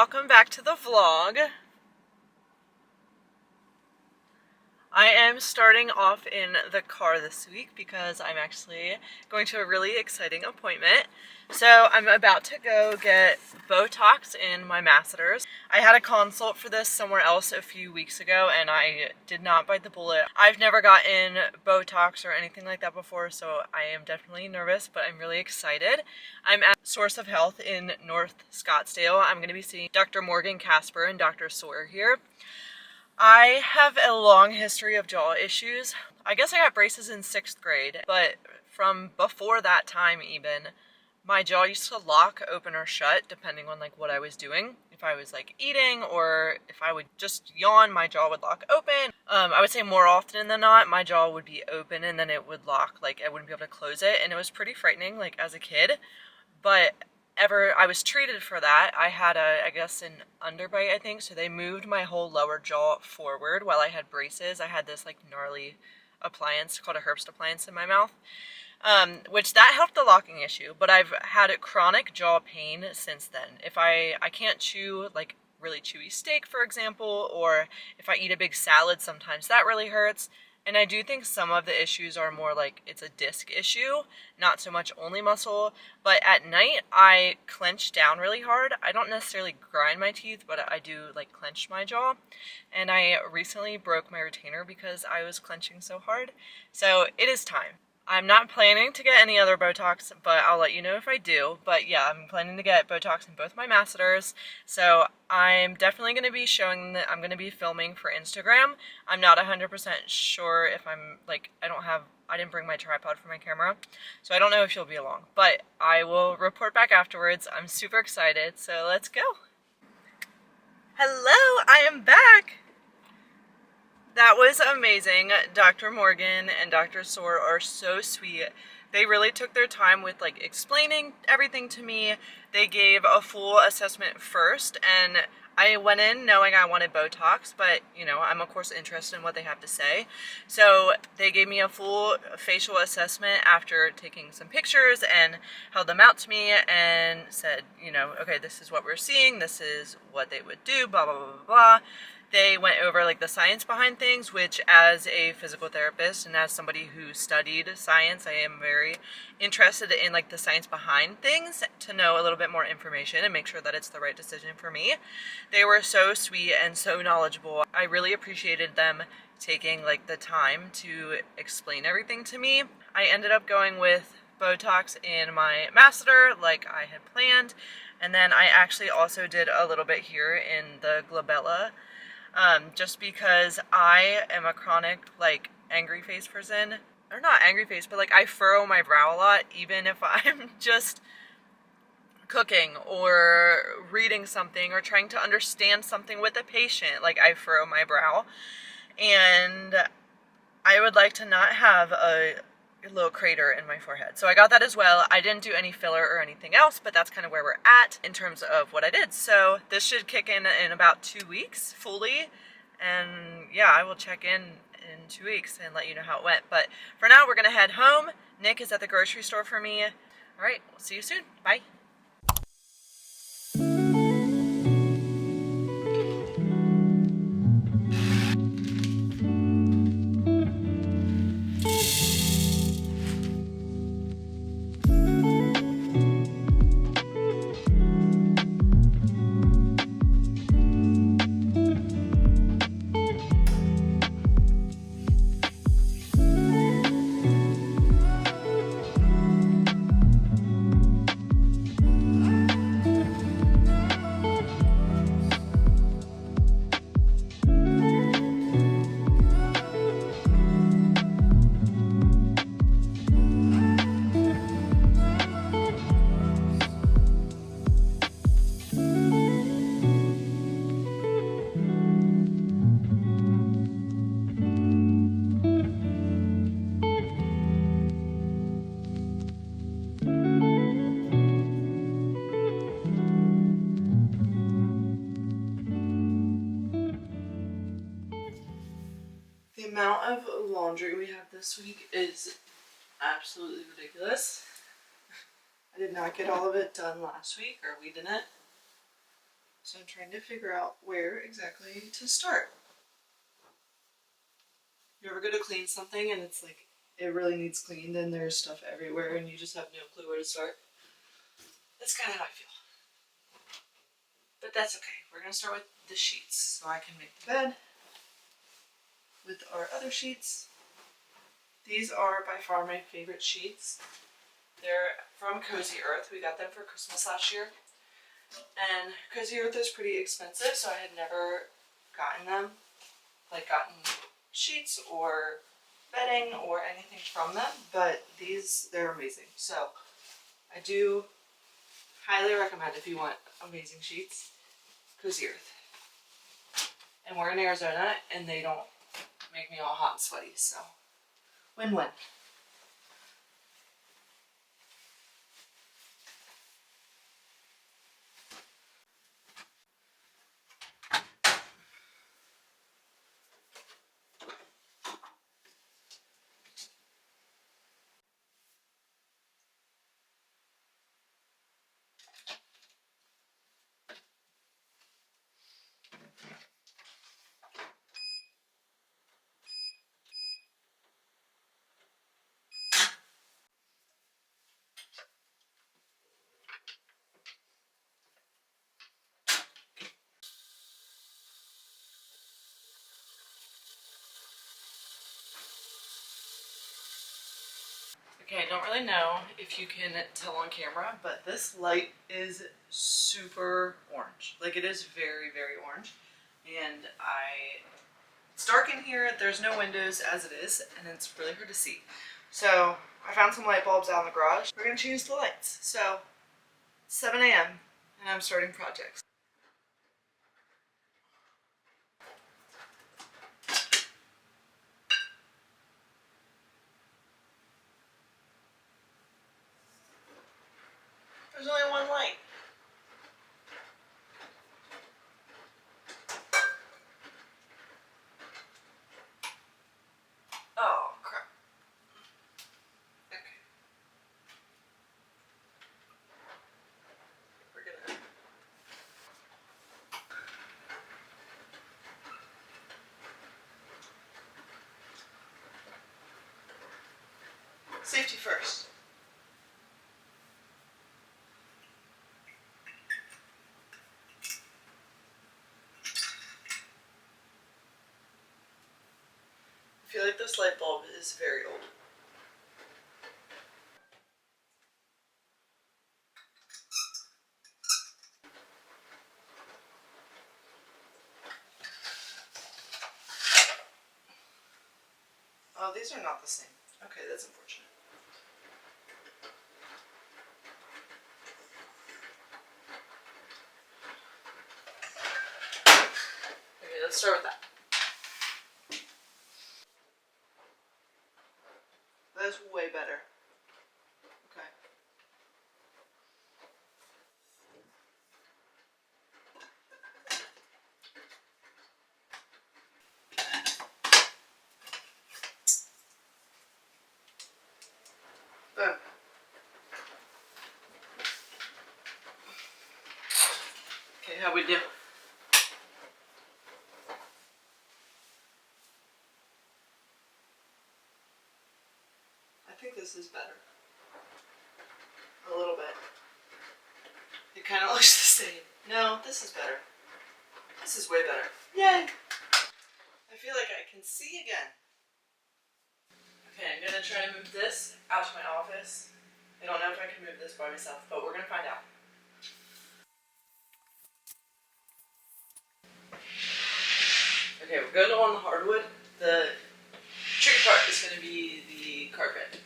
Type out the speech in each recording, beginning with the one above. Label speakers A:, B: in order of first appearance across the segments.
A: welcome back to the vlog. I am starting off in the car this week because I'm actually going to a really exciting appointment. So I'm about to go get Botox in my masseters. I had a consult for this somewhere else a few weeks ago and I did not bite the bullet. I've never gotten Botox or anything like that before, so I am definitely nervous, but I'm really excited. I'm at Source of Health in North Scottsdale. I'm going to be seeing Dr. Morgan Casper and Dr. Sawyer here. I have a long history of jaw issues. I guess I got braces in 6th grade, but from before that time even, my jaw used to lock open or shut depending on like what I was doing. If I was like eating or if I would just yawn, my jaw would lock open. I would say more often than not, my jaw would be open and then it would lock, like I wouldn't be able to close it, and it was pretty frightening like as a kid. But I was treated for that. I had I guess an underbite, I think, so they moved my whole lower jaw forward while I had braces. I had this like gnarly appliance called a Herbst appliance in my mouth, which that helped the locking issue, but I've had chronic jaw pain since then. If I can't chew like really chewy steak, for example, or if I eat a big salad, sometimes that really hurts. And I do think some of the issues are more like it's a disc issue, not so much only muscle. But at night, I clench down really hard. I don't necessarily grind my teeth, but I do like clench my jaw. And I recently broke my retainer because I was clenching so hard. So it is time. I'm not planning to get any other Botox, but I'll let you know if I do. But yeah, I'm planning to get Botox in both my masseters. So I'm definitely going to be showing that I'm going to be filming for Instagram. I'm not 100% sure if I'm like, I didn't bring my tripod for my camera, so I don't know if you'll be along, but I will report back afterwards. I'm super excited, so let's go. Hello, I am back. That was amazing. Dr. Morgan and Dr. Sawyer are so sweet. They really took their time with like explaining everything to me. They gave a full assessment first, and I went in knowing I wanted Botox, but you know, I'm of course interested in what they have to say. So they gave me a full facial assessment after taking some pictures and held them out to me and said, you know, okay, this is what we're seeing, this is what they would do, blah, blah, blah, blah, blah. They went over like the science behind things, which as a physical therapist and as somebody who studied science, I am very interested in like the science behind things to know a little bit more information and make sure that it's the right decision for me. They were so sweet and so knowledgeable. I really appreciated them taking like the time to explain everything to me. I ended up going with Botox in my masseter like I had planned, and then I actually also did a little bit here in the glabella. Just because I am a chronic, like, angry face person. Or not angry face, but, like, I furrow my brow a lot, even if I'm just cooking or reading something or trying to understand something with a patient. Like, I furrow my brow. And I would like to not have a little crater in my forehead. So I got that as well. I didn't do any filler or anything else, but that's kind of where we're at in terms of what I did. So this should kick in about 2 weeks fully. And yeah, I will check in 2 weeks and let you know how it went. But for now, we're going to head home. Nick is at the grocery store for me. All right, we'll see you soon. Bye. The amount of laundry we have this week is absolutely ridiculous. I did not get all of it done last week, or we didn't. So I'm trying to figure out where exactly to start. You ever go to clean something and it's like it really needs cleaned and there's stuff everywhere and you just have no clue where to start? That's kind of how I feel. But that's okay. We're going to start with the sheets so I can make the bed with our other sheets. These are by far my favorite sheets. They're from Cozy Earth. We got them for Christmas last year. And Cozy Earth is pretty expensive, so I had never gotten them. Like gotten sheets or bedding or anything from them. But these, they're amazing. So I do highly recommend if you want amazing sheets, Cozy Earth. And we're in Arizona and they don't make me all hot and sweaty, so win-win. Okay, I don't really know if you can tell on camera, but this light is super orange. Like it is very, very orange. And it's dark in here, there's no windows as it is, and it's really hard to see. So I found some light bulbs out in the garage. We're gonna change the lights. So 7 a.m. and I'm starting projects. There's only one light. Oh, crap. Okay. We're gonna... Safety first. I feel like this light bulb is very old. Oh, these are not the same. Okay, that's unfortunate. Okay, let's start with that. That's way better. Okay. Boom. Okay, how we do? I think this is better. A little bit. It kind of looks the same. No, this is better. This is way better. Yay! I feel like I can see again. Okay, I'm gonna try to move this out to my office. I don't know if I can move this by myself, but we're gonna find out. Okay, we're good on the hardwood. The tricky part is gonna be the carpet.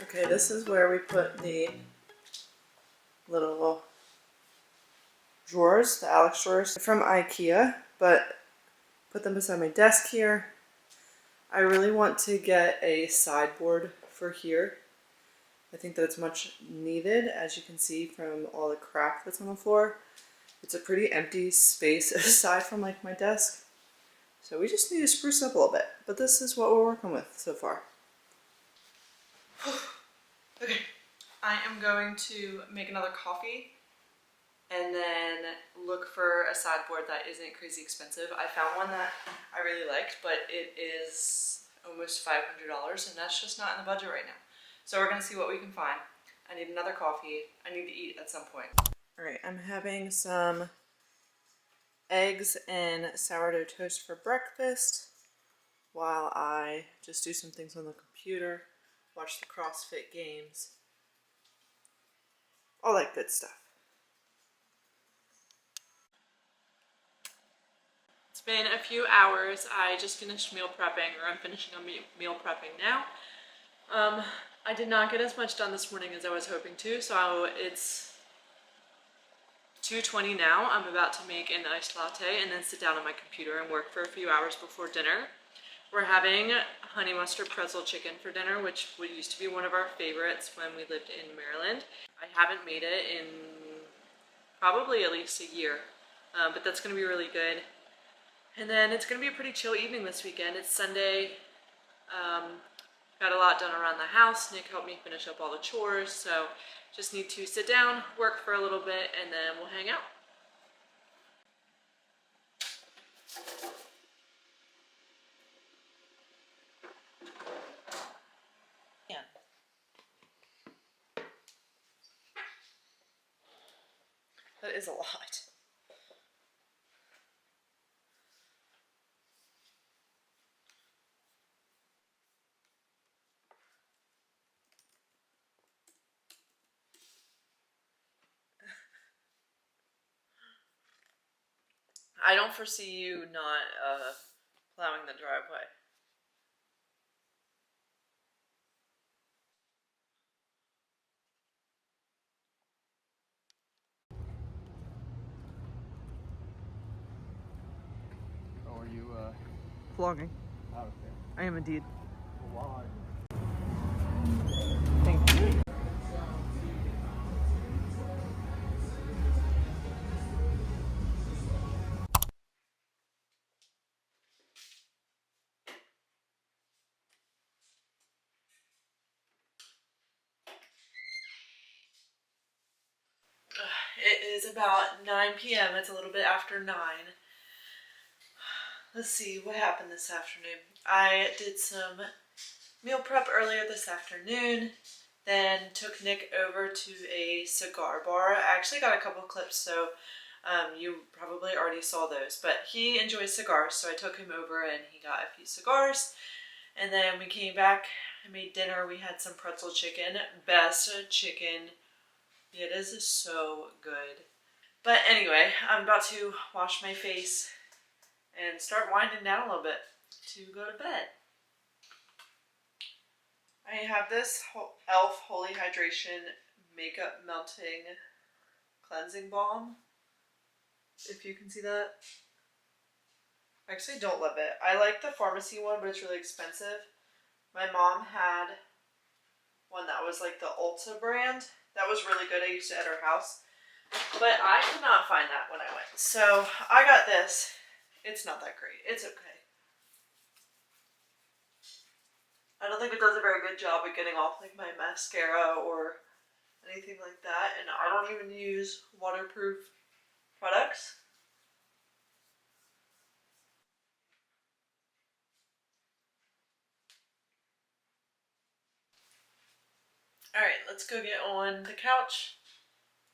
A: Okay, this is where we put the little drawers, the Alex drawers from IKEA, but put them beside my desk here. I really want to get a sideboard for here. I think that it's much needed, as you can see from all the crap that's on the floor. It's a pretty empty space aside from like my desk. So we just need to spruce up a little bit, but this is what we're working with so far. Okay, I am going to make another coffee and then look for a sideboard that isn't crazy expensive. I found one that I really liked, but it is almost $500 and that's just not in the budget right now. So we're gonna see what we can find. I need another coffee. I need to eat at some point. All right, I'm having some eggs and sourdough toast for breakfast while I just do some things on the computer, watch the CrossFit games, all that good stuff. It's been a few hours. I just finished meal prepping, or I'm finishing on meal prepping now. I did not get as much done this morning as I was hoping to, so it's 2:20 now. I'm about to make an iced latte and then sit down on my computer and work for a few hours before dinner. We're having honey mustard pretzel chicken for dinner, which used to be one of our favorites when we lived in Maryland. I haven't made it in probably at least a year, but that's going to be really good. And then it's going to be a pretty chill evening this weekend. It's Sunday. Got a lot done around the house. Nick helped me finish up all the chores, so just need to sit down, work for a little bit, and then we'll hang out. Yeah. That is a lot. I don't foresee you not plowing the driveway.
B: Oh, are you,
A: Vlogging.
B: oh, okay.
A: I am indeed.
B: Why?
A: Thank you. It is about 9 p.m. It's a little bit after 9. Let's see what happened this afternoon. I did some meal prep earlier this afternoon, then took Nick over to a cigar bar. I actually got a couple clips, so you probably already saw those, but he enjoys cigars, so I took him over and he got a few cigars. And then we came back, I made dinner. We had some pretzel chicken, best chicken. It is so good. But anyway, I'm about to wash my face and start winding down a little bit to go to bed. I have this e.l.f. Holy Hydration Makeup Melting Cleansing Balm. If you can see that. I actually don't love it. I like the pharmacy one, but it's really expensive. My mom had one that was like the Ulta brand. That was really good. I used it at her house. But I could not find that when I went. So I got this. It's not that great. It's okay. I don't think it does a very good job at getting off like my mascara or anything like that. And I don't even use waterproof products. Alright, let's go get on the couch.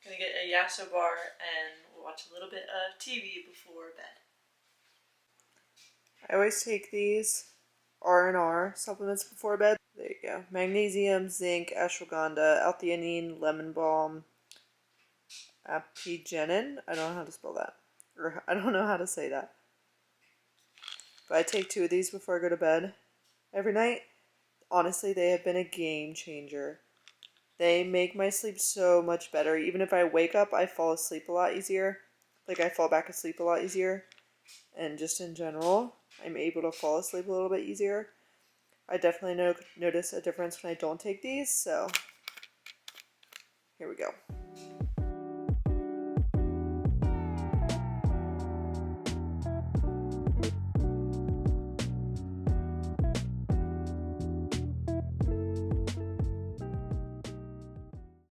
A: Gonna get a Yasso bar and we'll watch a little bit of TV before bed. I always take these R&R supplements before bed. There you go. Magnesium, zinc, ashwagandha, L-theanine, lemon balm, apigenin. I don't know how to spell that. Or I don't know how to say that. But I take 2 of these before I go to bed every night. Honestly, they have been a game changer. They make my sleep so much better. Even if I wake up, I fall asleep a lot easier. like I fall back asleep a lot easier, and just in general, I'm able to fall asleep a little bit easier. I definitely notice a difference when I don't take these, so here we go.